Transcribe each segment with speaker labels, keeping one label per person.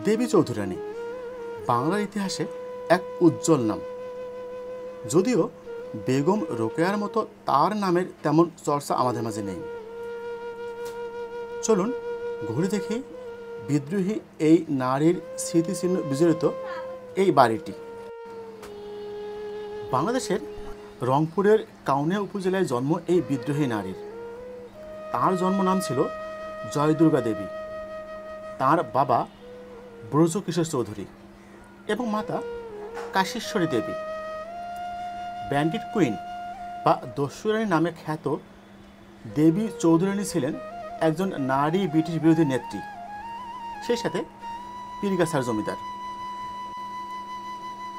Speaker 1: দেবী চৌধুরানী বাংলার ইতিহাসে এক উজ্জ্বল নাম। যদিও বেগম রোকেয়ার মতো তার নামের তেমন চর্চা আমাদের মাঝে নেই। চলুন ঘুরে দেখি বিদ্রোহী এই নারীর স্মৃতিচিহ্ন বিজড়িত এই বাড়িটি। বাংলাদেশের রংপুরের কাউনিয়া উপজেলায় জন্ম এই বিদ্রোহী নারীর। তার জন্ম নাম ছিল জয়দুর্গা দেবী। তার বাবা ব্রজকিশোর চৌধুরী এবং মাতা কাশীশ্বরী দেবী। ব্যান্ডিট কুইন বা দস্যুরানী নামে খ্যাত দেবী চৌধুরানী ছিলেন একজন নারী ব্রিটিশ বিরোধী নেত্রী, সেই সাথে পীরগাছার জমিদার।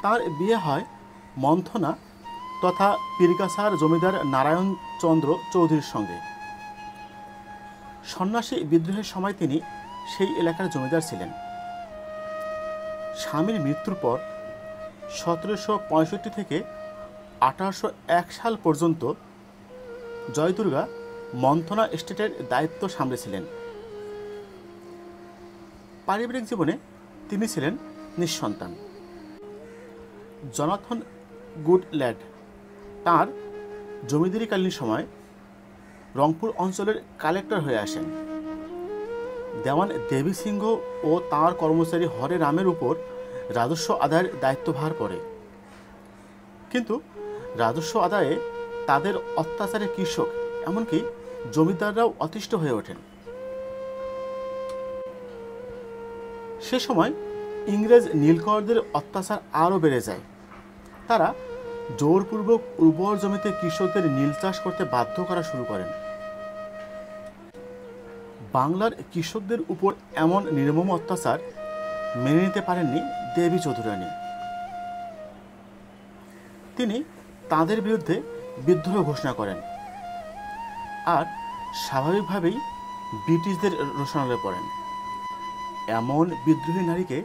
Speaker 1: তার বিয়ে হয় মন্থনা তথা পীরগাছার জমিদার নারায়ণ চন্দ্র চৌধুরীর সঙ্গে। সন্ন্যাসী বিদ্রোহের সময় তিনি সেই এলাকার জমিদার ছিলেন। স্বামীর মৃত্যুর পর 1765 থেকে 1801 সাল পর্যন্ত জয়দুর্গা মন্থনা এস্টেটের দায়িত্ব সামলেছিলেন। পারিবারিক জীবনে তিনি ছিলেন নিঃসন্তান। জনাথন গুডল্যাড তাঁর জমিদারিকালীন সময় রংপুর অঞ্চলের কালেক্টর হয়ে আসেন। দেওয়ান দেবী সিংহ ও তাঁর কর্মচারী হরে রামের উপর রাজস্ব আদায়ের দায়িত্বভার পড়ে। কিন্তু রাজস্ব আদায়ে তাদের অত্যাচারে কৃষক এমনকি জমিদাররাও অতিষ্ঠ হয়ে ওঠেন। সে সময় ইংরেজ নীলকরদের অত্যাচার আরও বেড়ে যায়। তারা জোরপূর্বক উর্বর জমিতে কৃষকদের নীল চাষ করতে বাধ্য করা শুরু করেন। বাংলার কৃষকদের উপর এমন নির্মম অত্যাচার মেনে নিতে পারেননি দেবী চৌধুরানী। তিনি তাদের বিরুদ্ধে বিদ্রোহ ঘোষণা করেন আর স্বাভাবিকভাবেই ব্রিটিশদের রোষানলে পড়েন। এমন বিদ্রোহী নারীকে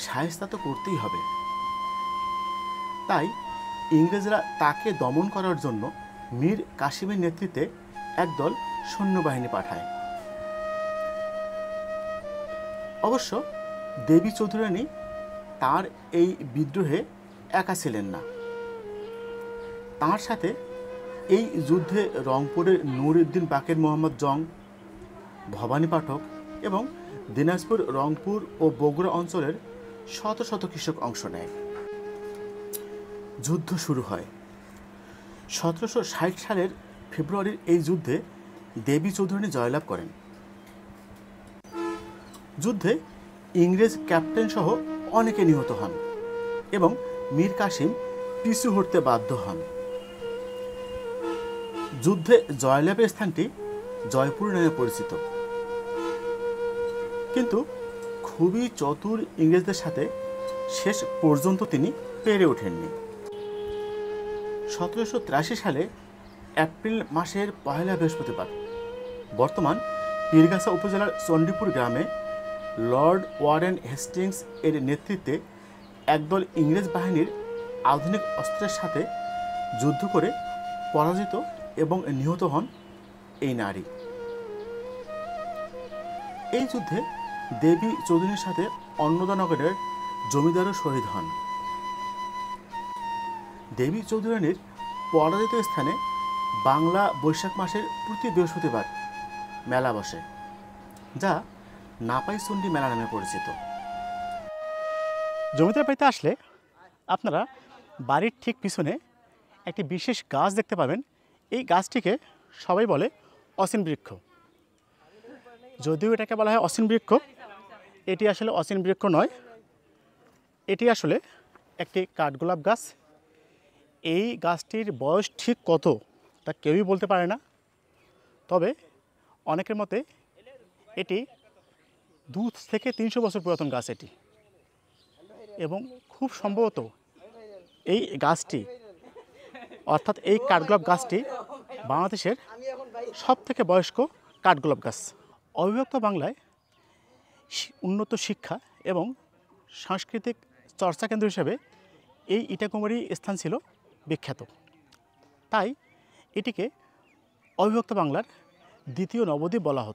Speaker 1: শায়েস্তা তো করতেই হবে। তাই ইংরেজরা তাকে দমন করার জন্য মীর কাসিমের নেতৃত্বে একদল সৈন্যবাহিনী পাঠায়। অবশ্য দেবী চৌধুরানী তার এই বিদ্রোহে একা ছিলেন না। তার সাথে এই যুদ্ধে রংপুরের নুরউদ্দিন বাকের মোহাম্মদ জং, ভবানী পাঠক এবং দিনাজপুর, রংপুর ও বগুড়া অঞ্চলের শত শত কৃষক অংশ নেয়। যুদ্ধ শুরু হয় 1760 সালের ফেব্রুয়ারির। এই যুদ্ধে দেবী চৌধুরানী জয়লাভ করেন। যুদ্ধে ইংরেজ ক্যাপ্টেন সহ অনেকে নিহত হন এবং মীর কাসিম পিছু হটতে বাধ্য হন। যুদ্ধে জয়লাভের স্থানটি জয়পুর নামে পরিচিত। কিন্তু খুবই চতুর ইংরেজদের সাথে শেষ পর্যন্ত তিনি পেরে ওঠেননি। 1783 সালে এপ্রিল মাসের 1 বৃহস্পতিবার বর্তমান পীরগাছা উপজেলার চণ্ডীপুর গ্রামে লর্ড ওয়ারেন হেস্টিংস এর নেতৃত্বে একদল ইংরেজ বাহিনীর আধুনিক অস্ত্রের সাথে যুদ্ধ করে পরাজিত এবং নিহত হন এই নারী। এই যুদ্ধে দেবী চৌধুরীর সাথে অন্নদানগরের জমিদারও শহীদ হন। দেবী চৌধুরানীর পরাজিত স্থানে বাংলা বৈশাখ মাসের প্রতি বৃহস্পতিবার মেলা বসে, যা নাপাইচুন্ডি মেলা নামে পরিচিত। জমিদার বাড়িতে আসলে আপনারা বাড়ির ঠিক পিছনে একটি বিশেষ গাছ দেখতে পাবেন। এই গাছটিকে সবাই বলে অচিন বৃক্ষ। যদিও এটাকে বলা হয় অচিন বৃক্ষ, এটি আসলে অচিন বৃক্ষ নয়, এটি আসলে একটি কাঠগোলাপ গাছ। এই গাছটির বয়স ঠিক কত তা কেউই বলতে পারে না, তবে অনেকের মতে এটি 200 থেকে 300 বছর পুরাতন গাছ এটি। এবং খুব সম্ভবত এই গাছটি অর্থাৎ এই কাঠগোলাপ গাছটি বাংলাদেশের সবথেকে বয়স্ক কাঠগোলাপ গাছ। অবিভক্ত বাংলায় উন্নত শিক্ষা এবং সাংস্কৃতিক চর্চা কেন্দ্র হিসেবে এই ইটাকুমারী স্থান ছিল বিখ্যাত। তাই এটিকে অবিভক্ত বাংলার দ্বিতীয় নবদ্বীপ বলা হতো।